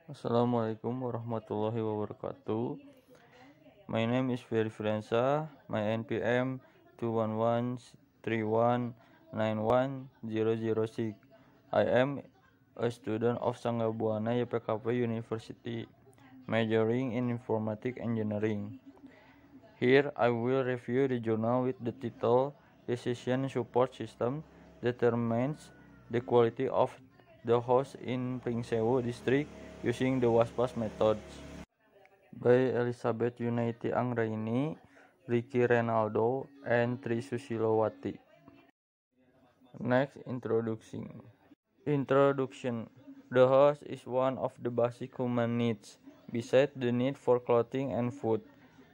Assalamualaikum warahmatullahi wabarakatuh. My name is Ferry Firenza. My NPM 21131919006. I am a student of Sanggabuana YPKP University, majoring in Informatic Engineering. Here I will review the journal with the title Decision Support System Determines the Quality of the House in Pringsewu District using the WASPAS methods by Elizabeth Yuniti Anggraini, Ricky Renaldo, and Tri Susilowati. Next, introduction. The house is one of the basic human needs, besides the need for clothing and food.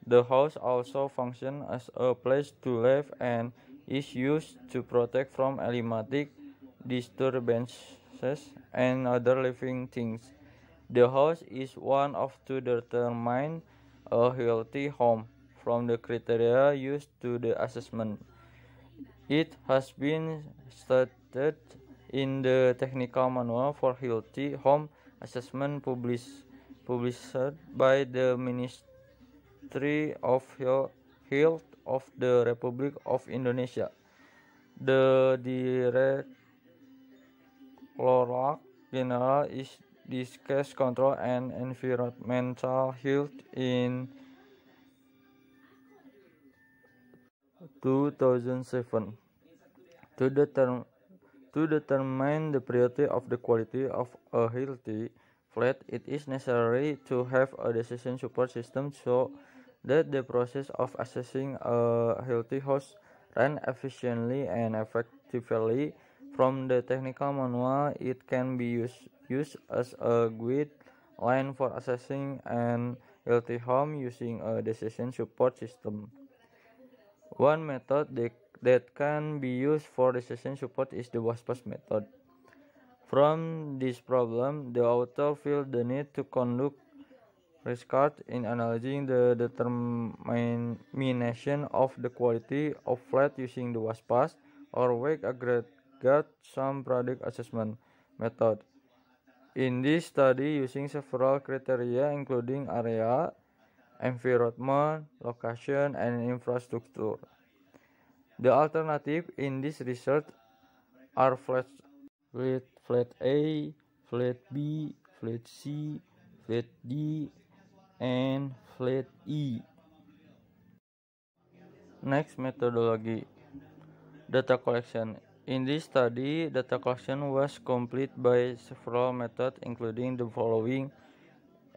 The house also functions as a place to live and is used to protect from climatic disturbances and other living things. The house is one of to determine a healthy home from the criteria used to the assessment. It has been stated in the Technical Manual for Healthy Home Assessment published by the Ministry of Health of the Republic of Indonesia. The Directorate General is Disease Control and Environmental Health in 2007. To determine the priority of the quality of a healthy flat, it is necessary to have a decision support system so that the process of assessing a healthy house runs efficiently and effectively. From the technical manual, it can be used as a guideline for assessing an healthy home using a decision support system. One method that can be used for decision support is the WASPAS method. From this problem, the author felt the need to conduct research in analyzing the determination of the quality of flat using the WASPAS or weight aggregate sum product assessment method. In this study, using several criteria including area, environment, location, and infrastructure. The alternative in this research are flat A, flat B, flat C, flat D, and flat E. Next, methodology. Data collection. In this study, data collection was completed by several methods including the following.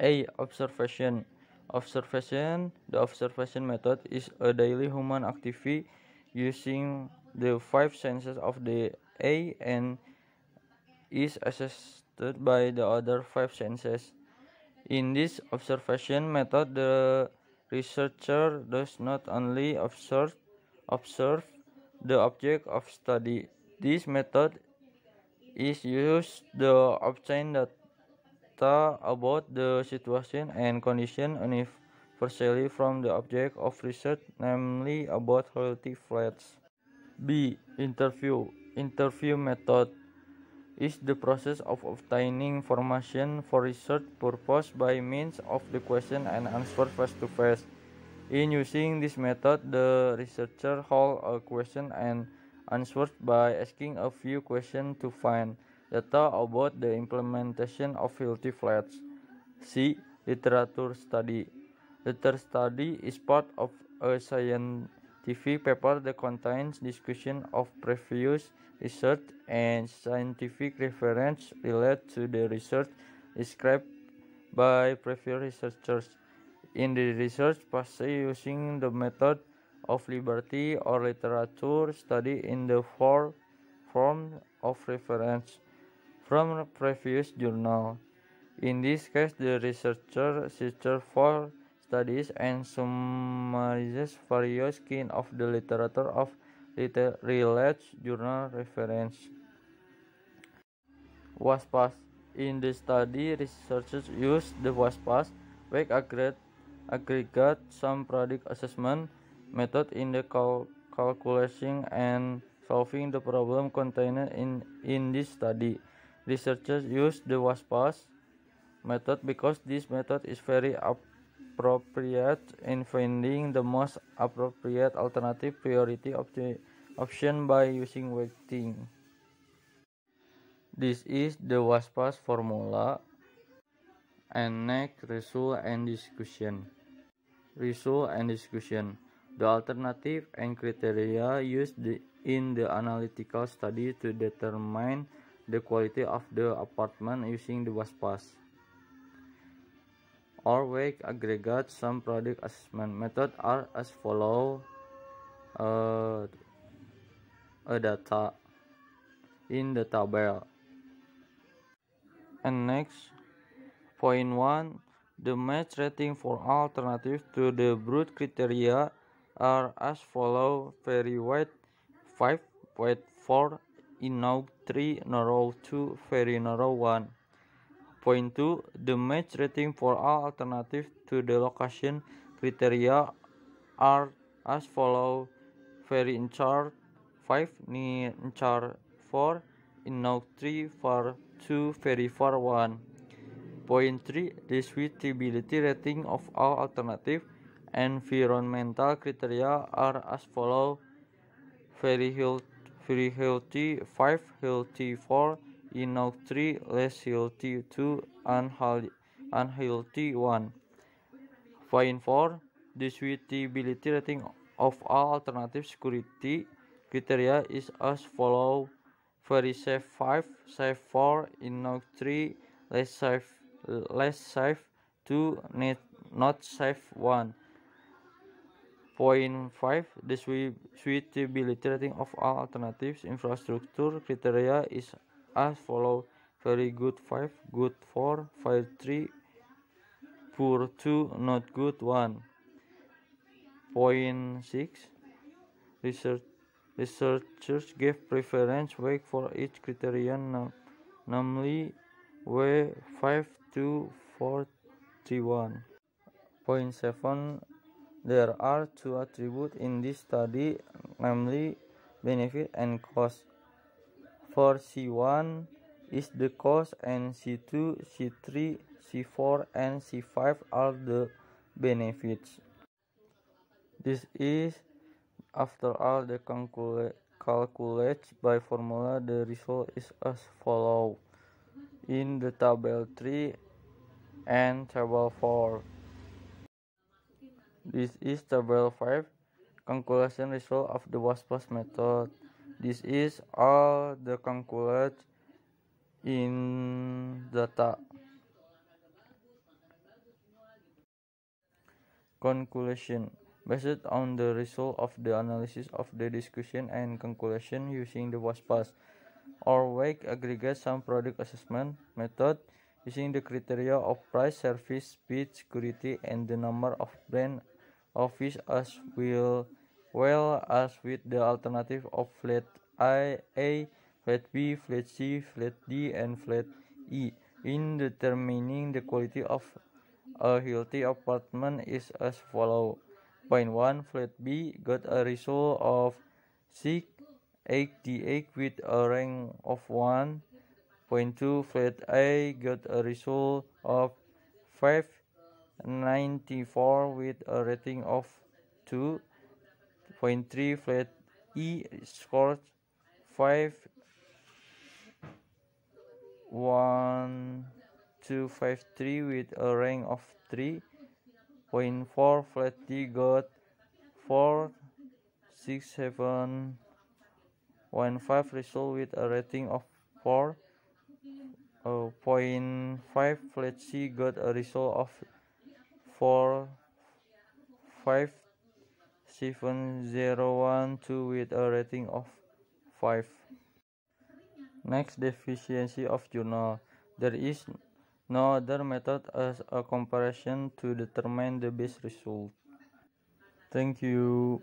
A. Observation. The observation method is a daily human activity using the 5 senses of the eye and is assisted by the other 5 senses. In this observation method, the researcher does not only observe the object of study. This method is used to obtain data about the situation and condition universally from the object of research, namely about healthy flats. B. Interview method is the process of obtaining information for research purpose by means of the question and answer face to face. In using this method, the researcher holds a question and answers by asking a few questions to find data about the implementation of healthy flats. C. Literature study. Literature study is part of a scientific paper that contains discussion of previous research and scientific reference related to the research described by previous researchers. In the research passage using the method of liberty or literature study in the form of reference from a previous journal. In this case, the researcher searches for studies and summarizes various kinds of the literature of related journal reference. WASPAS. In the study, researchers used the WASPAS weight aggregate sum product assessment method in the calculation and solving the problem contained in this study. Researchers used the WASPAS method because this method is very appropriate in finding the most appropriate alternative priority option by using weighting. This is the WASPAS formula. And next, result and discussion. Result and discussion. The alternative and criteria used in the analytical study to determine the quality of the apartment using the WASPAS or weight aggregate sum product assessment method are as follow. A data in the table. And next, point 1, the match rating for alternatives to the broad criteria are as follow: very wide 5, wide 4, in 3, narrow 2, very narrow 1. Point 2, the match rating for all alternatives to the location criteria are as follow: very in chart 5, near in chart 4, in 3, far 2, very far 1. Point 3, the suitability rating of all alternative environmental criteria are as follow: very healthy 5, healthy 4, in 3, less healthy 2, unhealthy 1. Point 4, the suitability rating of all alternative security criteria is as follow: very safe 5, safe 4, in 3, less safe 2, not safe 1. Point 5, the suitability rating of all alternatives infrastructure criteria is as follow: very good 5, good 4, fire 3, poor 2, not good 1. Point 6, researchers gave preference weight for each criterion, namely W5, 2, 4, 3, 1. Point 7, there are two attributes in this study, namely benefit and cost. For C1 is the cost, and C2, C3, C4, and C5 are the benefits. This is, after all, the calculate by formula. The result is as follow in the table 3 and table 4. This is table 5, calculation result of the WASPAS method. This is all the calculate in data. Conclusion. Based on the result of the analysis of the discussion and calculation using the WASPAS or weight aggregate sum product assessment method using the criteria of price, service, speed, security, and the number of brand office as well as with the alternative of flat A, flat B, flat C, flat D, and flat E in determining the quality of a healthy apartment is as follow. Point 1, flat B got a result of 688 with a rank of 1. Point 2, flat A got a result of 594 with a rating of 2. Point 3, flat E scored 51253 with a rank of 3. Point 4, flat D got 46715 result with a rating of 4. Point 5, flat C got a result of 45712 with a rating of 5. Next, deficiency of journal. There is no other method as a comparison to determine the best result. Thank you.